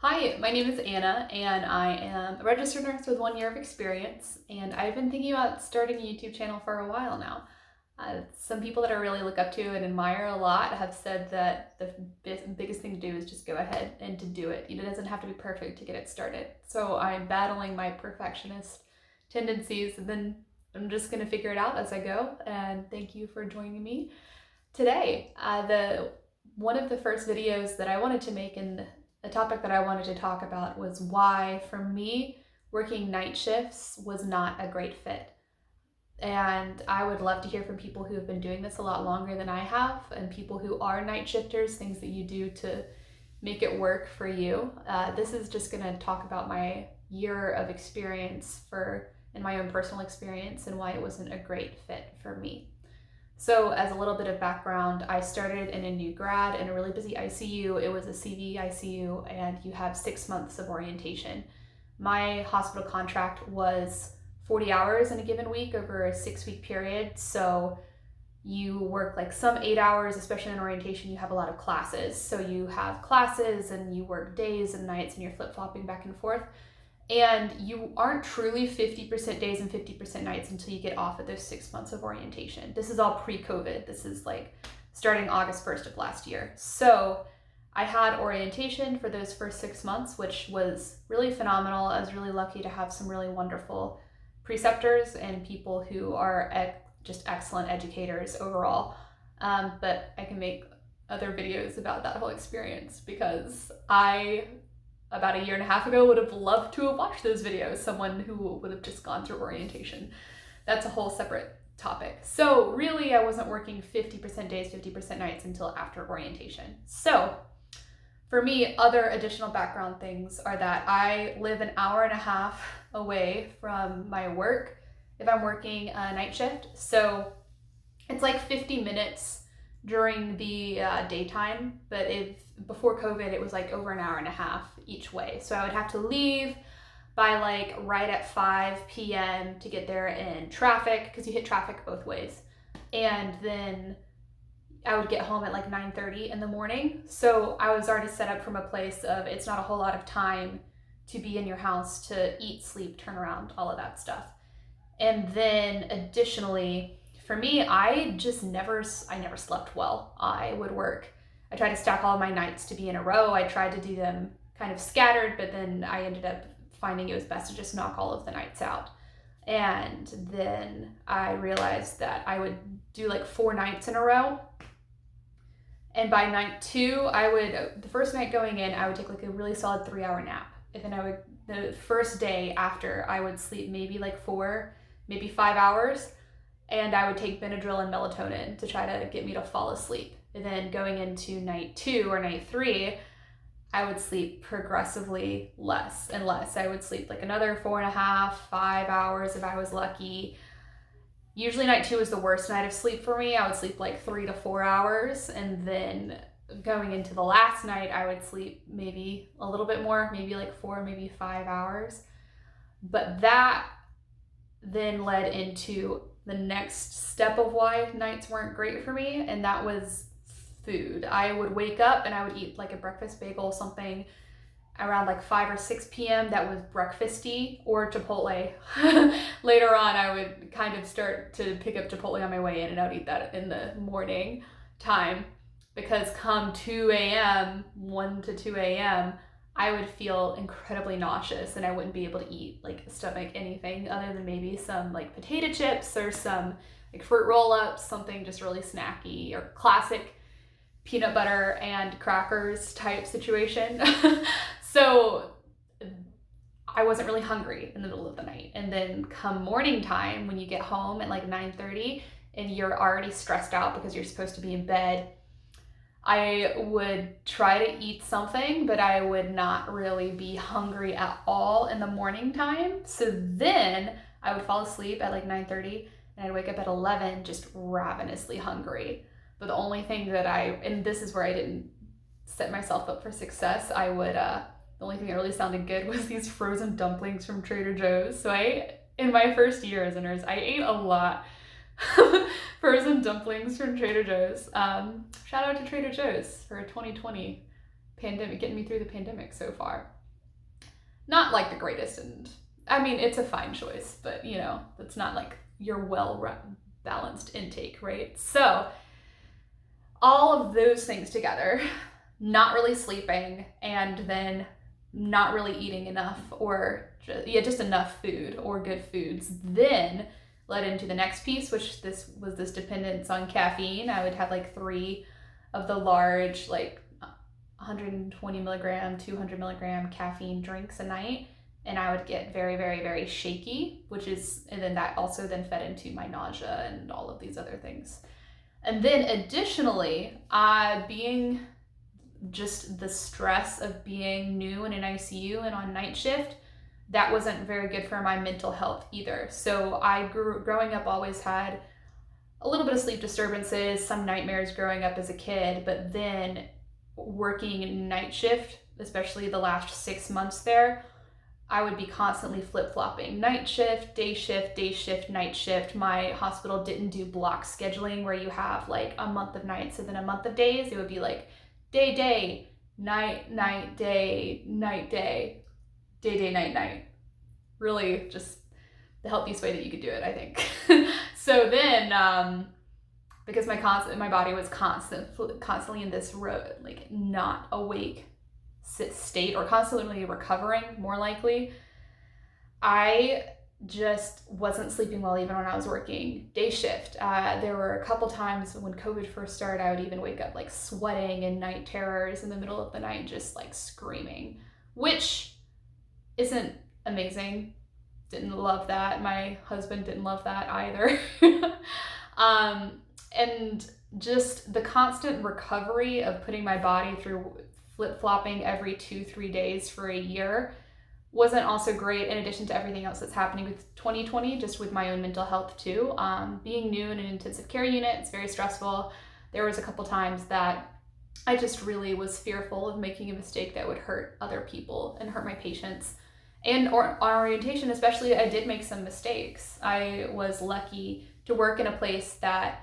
Hi, my name is Anna, and I am a registered nurse with 1 year of experience, and I've been thinking about starting a YouTube channel for a while now. Some people that I really look up to and admire a lot have said that the biggest thing to do is just go ahead and to do it. It doesn't have to be perfect to get it started. So I'm battling my perfectionist tendencies, and then I'm just going to figure it out as I go, and thank you for joining me today. One of the first videos that I wanted to make and the topic that I wanted to talk about was why, for me, working night shifts was not a great fit. And I would love to hear from people who have been doing this a lot longer than I have, and people who are night shifters, things that you do to make it work for you. This is just going to talk about my year of experience in my own personal experience and why it wasn't a great fit for me. So as a little bit of background, I started in a new grad in a really busy ICU. It was a CV ICU, and you have 6 months of orientation. My hospital contract was 40 hours in a given week over a 6-week period. So you work like some 8 hours, especially in orientation, you have a lot of classes. So you have classes and you work days and nights and you're flip-flopping back and forth. And you aren't truly 50% days and 50% nights until you get off of those 6 months of orientation. This is all pre-COVID. This is like starting August 1st of last year. So I had orientation for those first 6 months, which was really phenomenal. I was really lucky to have some really wonderful preceptors and people who are just excellent educators overall. But I can make other videos about that whole experience because about a year and a half ago, would have loved to have watched those videos, someone who would have just gone through orientation. That's a whole separate topic. So really, I wasn't working 50% days, 50% nights until after orientation. So for me, other additional background things are that I live an hour and a half away from my work if I'm working a night shift. So it's like 50 minutes during the daytime, but before COVID, it was like over an hour and a half each way. So I would have to leave by like right at 5 p.m. to get there in traffic, because you hit traffic both ways. And then I would get home at like 9:30 in the morning. So I was already set up from a place of it's not a whole lot of time to be in your house to eat, sleep, turn around, all of that stuff. And then additionally, for me, I never slept well. I tried to stack all of my nights to be in a row. I tried to do them kind of scattered, but then I ended up finding it was best to just knock all of the nights out. And then I realized that I would do like 4 nights in a row. And by night 2, the first night going in, I would take like a really solid 3-hour nap. And then the first day after, I would sleep maybe like 4, maybe 5 hours. And I would take Benadryl and melatonin to try to get me to fall asleep. And then going into night 2 or night 3, I would sleep progressively less and less. I would sleep like another 4.5, 5 hours if I was lucky. Usually night 2 was the worst night of sleep for me. I would sleep like 3 to 4 hours. And then going into the last night, I would sleep maybe a little bit more, maybe like 4, maybe 5 hours. But that then led into the next step of why nights weren't great for me, and that was food. I would wake up and I would eat like a breakfast bagel, something around like 5 or 6 p.m. that was breakfasty, or Chipotle. Later on, I would kind of start to pick up Chipotle on my way in, and I would eat that in the morning time, because come 2 a.m., 1 to 2 a.m., I would feel incredibly nauseous and I wouldn't be able to eat like stomach anything other than maybe some like potato chips or some like fruit roll-ups, something just really snacky or classic peanut butter and crackers type situation. So I wasn't really hungry in the middle of the night. And then come morning time, when you get home at like 9:30 and you're already stressed out because you're supposed to be in bed, I would try to eat something, but I would not really be hungry at all in the morning time. So then I would fall asleep at like 9:30 and I'd wake up at 11 just ravenously hungry. But the only thing and this is where I didn't set myself up for success, the only thing that really sounded good was these frozen dumplings from Trader Joe's. So in my first year as a nurse, I ate a lot frozen dumplings from Trader Joe's. Shout out to Trader Joe's for 2020 pandemic, getting me through the pandemic so far. not like the greatest. And I mean, it's a fine choice, but that's not like your well-balanced intake, right? So all of those things together, not really sleeping, and then not really eating enough or just enough food or good foods, then led into the next piece, which was this dependence on caffeine. I would have like 3 of the large, like 120 milligram, 200 milligram caffeine drinks a night. And I would get very, very, very shaky, and then that also then fed into my nausea and all of these other things. And then additionally, being just the stress of being new in an ICU and on night shift, that wasn't very good for my mental health either. So I growing up always had a little bit of sleep disturbances, some nightmares growing up as a kid, but then working night shift, especially the last 6 months there, I would be constantly flip-flopping. Night shift, day shift, day shift, night shift. My hospital didn't do block scheduling where you have like a month of nights and then a month of days. It would be like day, night, day, night, day, night. Really just the healthiest way that you could do it, I think. So then, because my body was constantly in this like not awake state, or constantly recovering, more likely, I just wasn't sleeping well even when I was working day shift. There were a couple times when COVID first started, I would even wake up like sweating and night terrors in the middle of the night, just like screaming, which isn't amazing. Didn't love that. My husband didn't love that either. And just the constant recovery of putting my body through flip-flopping every 2-3 days for a year wasn't also great, in addition to everything else that's happening with 2020, just with my own mental health too. Being new in an intensive care unit, it's very stressful. There was a couple times that I just really was fearful of making a mistake that would hurt other people and hurt my patients. And on orientation especially, I did make some mistakes. I was lucky to work in a place that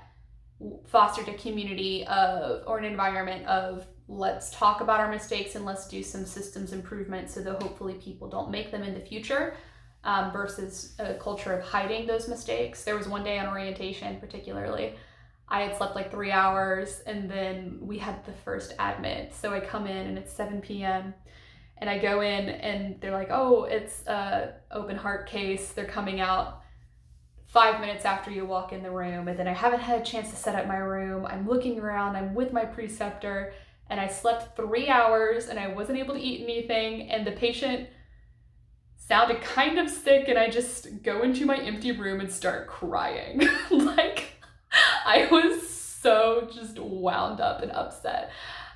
fostered a community or an environment of, let's talk about our mistakes and let's do some systems improvement so that hopefully people don't make them in the future, versus a culture of hiding those mistakes. There was one day on orientation particularly, I had slept like 3 hours and then we had the first admit. So I come in and it's 7 p.m. and I go in and they're like, oh, it's a open heart case. They're coming out 5 minutes after you walk in the room. And then I haven't had a chance to set up my room. I'm looking around, I'm with my preceptor, and I slept 3 hours and I wasn't able to eat anything. And the patient sounded kind of sick, and I just go into my empty room and start crying. Like, I was so just wound up and upset.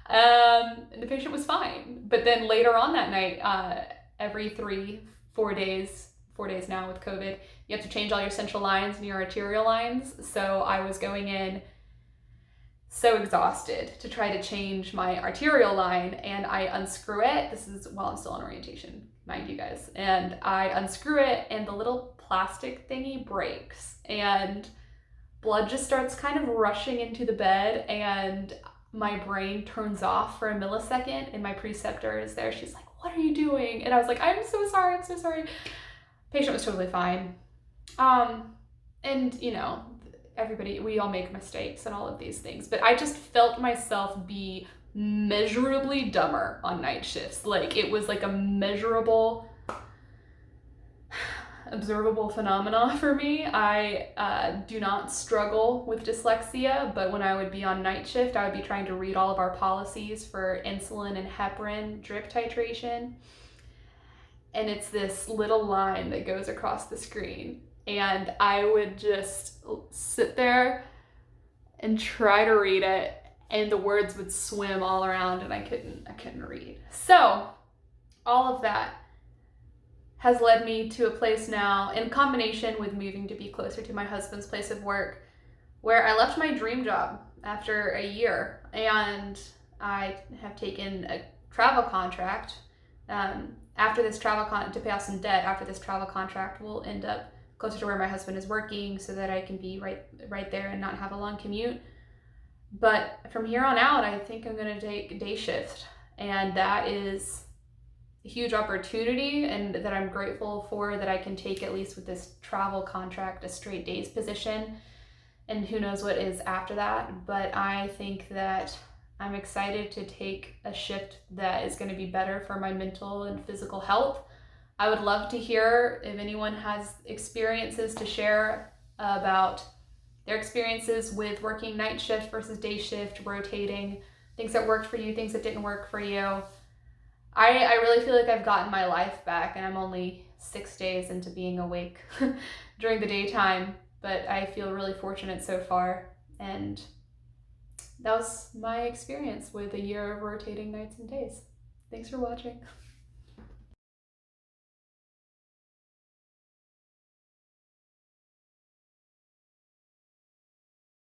And the patient was fine. But then later on that night, every 4 days now with COVID, you have to change all your central lines and your arterial lines. So I was going in so exhausted to try to change my arterial line, and I unscrew it. This is while I'm still on orientation, mind you guys. And I unscrew it and the little plastic thingy breaks and blood just starts kind of rushing into the bed, and my brain turns off for a millisecond, and my preceptor is there. She's like, what are you doing? And I was like, I'm so sorry. Patient was totally fine. And everybody, we all make mistakes and all of these things, but I just felt myself be measurably dumber on night shifts. Like, it was like a measurable, observable phenomena for me. I do not struggle with dyslexia, but when I would be on night shift, I would be trying to read all of our policies for insulin and heparin drip titration. And it's this little line that goes across the screen. And I would just sit there and try to read it, and the words would swim all around and I couldn't read. So all of that has led me to a place now, in combination with moving to be closer to my husband's place of work, where I left my dream job after a year, and I have taken a travel contract. After this to pay off some debt, after this travel contract, will end up closer to where my husband is working so that I can be right there and not have a long commute. But from here on out, I think I'm going to take day shift, and that is huge opportunity and that I'm grateful for, that I can take, at least with this travel contract, a straight days position, and who knows what is after that. But I think that I'm excited to take a shift that is going to be better for my mental and physical health. I would love to hear if anyone has experiences to share about their experiences with working night shift versus day shift, rotating, things that worked for you, things that didn't work for you. I really feel like I've gotten my life back, and I'm only 6 days into being awake during the daytime, but I feel really fortunate so far. And that was my experience with a year of rotating nights and days. Thanks for watching.